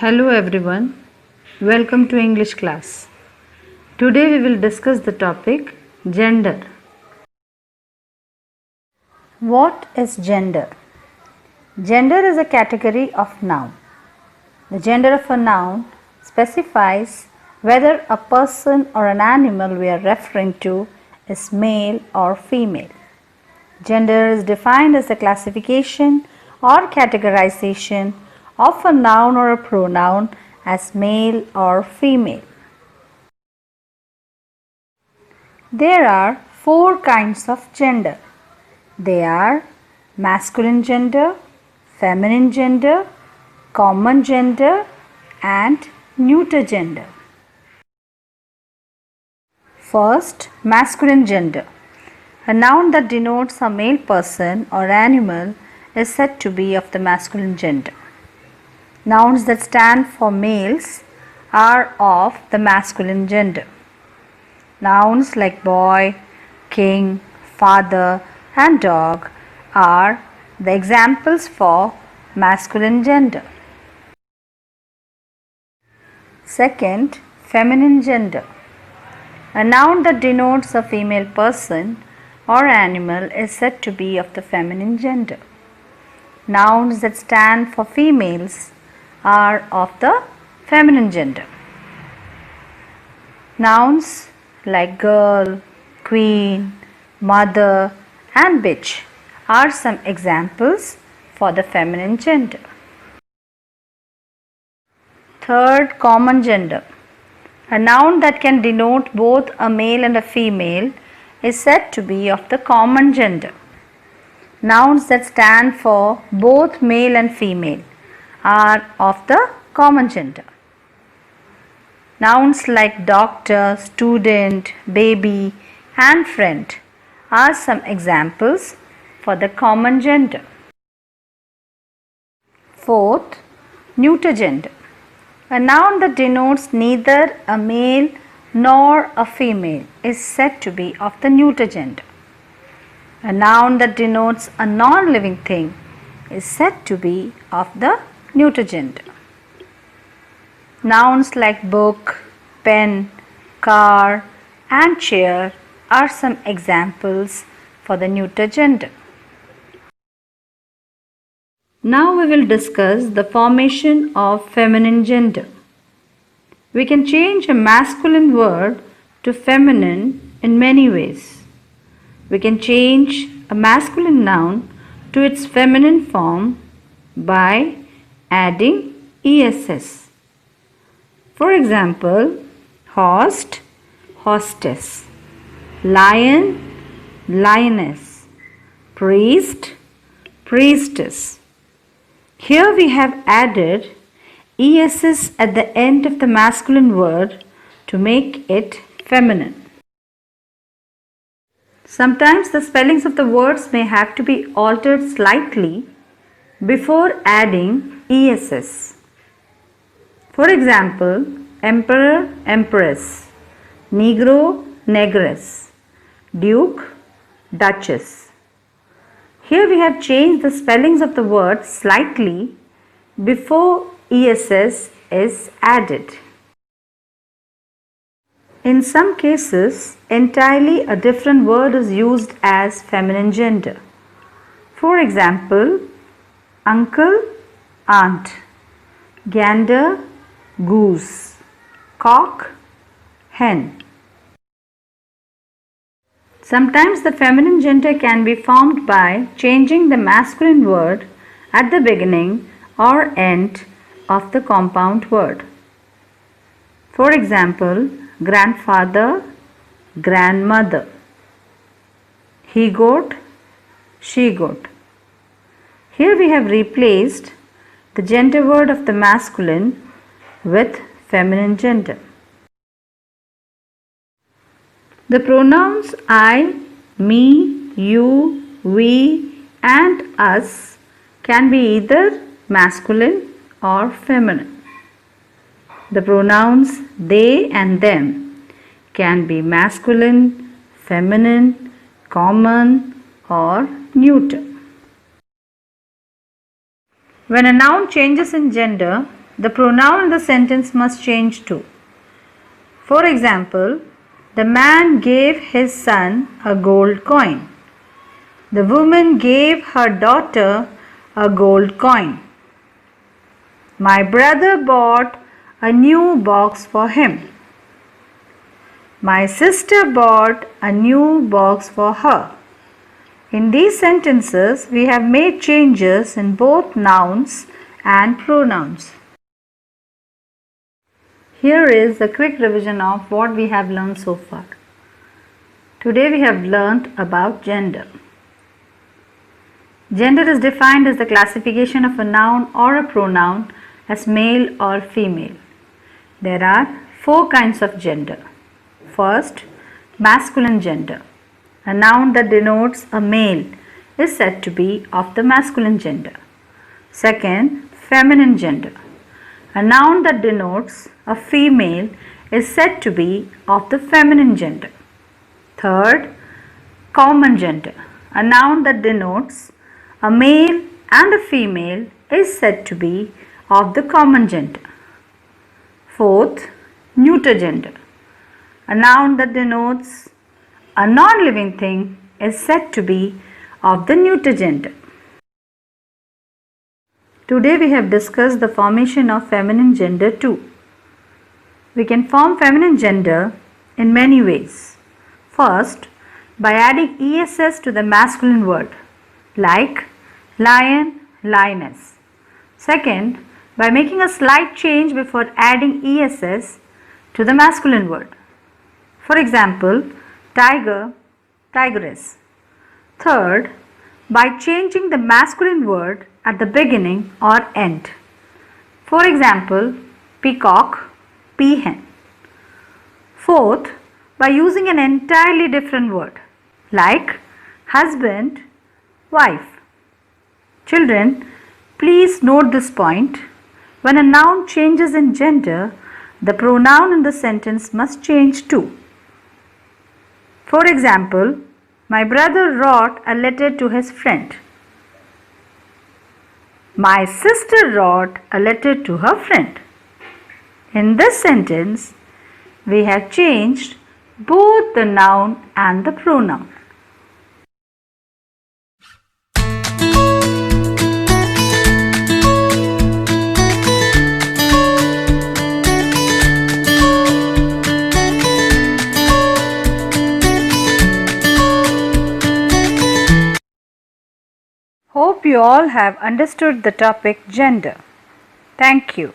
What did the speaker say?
Hello everyone, welcome to English class. Today we will discuss the topic gender. What is gender? Gender is a category of noun. The gender of a noun specifies whether a person or an animal we are referring to is male or female. Gender is defined as the classification or categorization of a noun or a pronoun as male or female. There are four kinds of gender. They are masculine gender, feminine gender, common gender, and neuter gender. First, masculine gender. A noun that denotes a male person or animal is said to be of the masculine gender. Nouns that stand for males are of the masculine gender. Nouns like boy, king, father, and dog are the examples for masculine gender. Second, feminine gender. A noun that denotes a female person or animal is said to be of the feminine gender. Nouns that stand for females are of the feminine gender. Nouns like girl, queen, mother, and bitch are some examples for the feminine gender. Third, common gender. A noun that can denote both a male and a female is said to be of the common gender. Nouns that stand for both male and female are of the common gender. Nouns like doctor, student, baby, and friend are some examples for the common gender. Fourth, neuter gender. A noun that denotes neither a male nor a female is said to be of the neuter gender. A noun that denotes a non-living thing is said to be of the neuter gender. Nouns like book, pen, car, and chair are some examples for the neuter gender. Now we will discuss the formation of feminine gender. We can change a masculine word to feminine in many ways. We can change a masculine noun to its feminine form by adding ess. For example, host, hostess, lion, lioness, priest, priestess. Here we have added ess at the end of the masculine word to make it feminine. Sometimes the spellings of the words may have to be altered slightly before adding ess. For example, emperor, empress, negro, negress, duke, duchess. Here we have changed the spellings of the words slightly before ess is added. In some cases, entirely a different word is used as feminine gender. For example, uncle, aunt, gander, goose, cock, hen. Sometimes the feminine gender can be formed by changing the masculine word at the beginning or end of the compound word. For example, grandfather, grandmother, he goat, she goat. Here we have replaced the gender word of the masculine with feminine gender. The pronouns I, me, you, we, and us can be either masculine or feminine. The pronouns they and them can be masculine, feminine, common, or neuter. When a noun changes in gender, the pronoun in the sentence must change too. For example, the man gave his son a gold coin. The woman gave her daughter a gold coin. My brother bought a new box for him. My sister bought a new box for her. In these sentences, we have made changes in both nouns and pronouns. Here is a quick revision of what we have learned so far. Today we have learnt about gender. Gender is defined as the classification of a noun or a pronoun as male or female. There are 4 kinds of gender. First, masculine gender. A noun that denotes a male is said to be of the masculine gender. Second, feminine gender. A noun that denotes a female is said to be of the feminine gender. Third, common gender. A noun that denotes a male and a female is said to be of the common gender. Fourth, neuter gender. A noun that denotes a non-living thing is said to be of the neuter gender. Today we have discussed the formation of feminine gender too. We can form feminine gender in many ways. First, by adding ess to the masculine word, like lion, lioness. Second, by making a slight change before adding ess to the masculine word. For example, tiger, tigress. Third, by changing the masculine word at the beginning or end. For example, peacock, peahen. Fourth, by using an entirely different word like husband, wife. Children, please note this point. When a noun changes in gender, the pronoun in the sentence must change too. For example, my brother wrote a letter to his friend. My sister wrote a letter to her friend. In this sentence, we have changed both the noun and the pronoun. Hope you all have understood the topic gender. Thank you.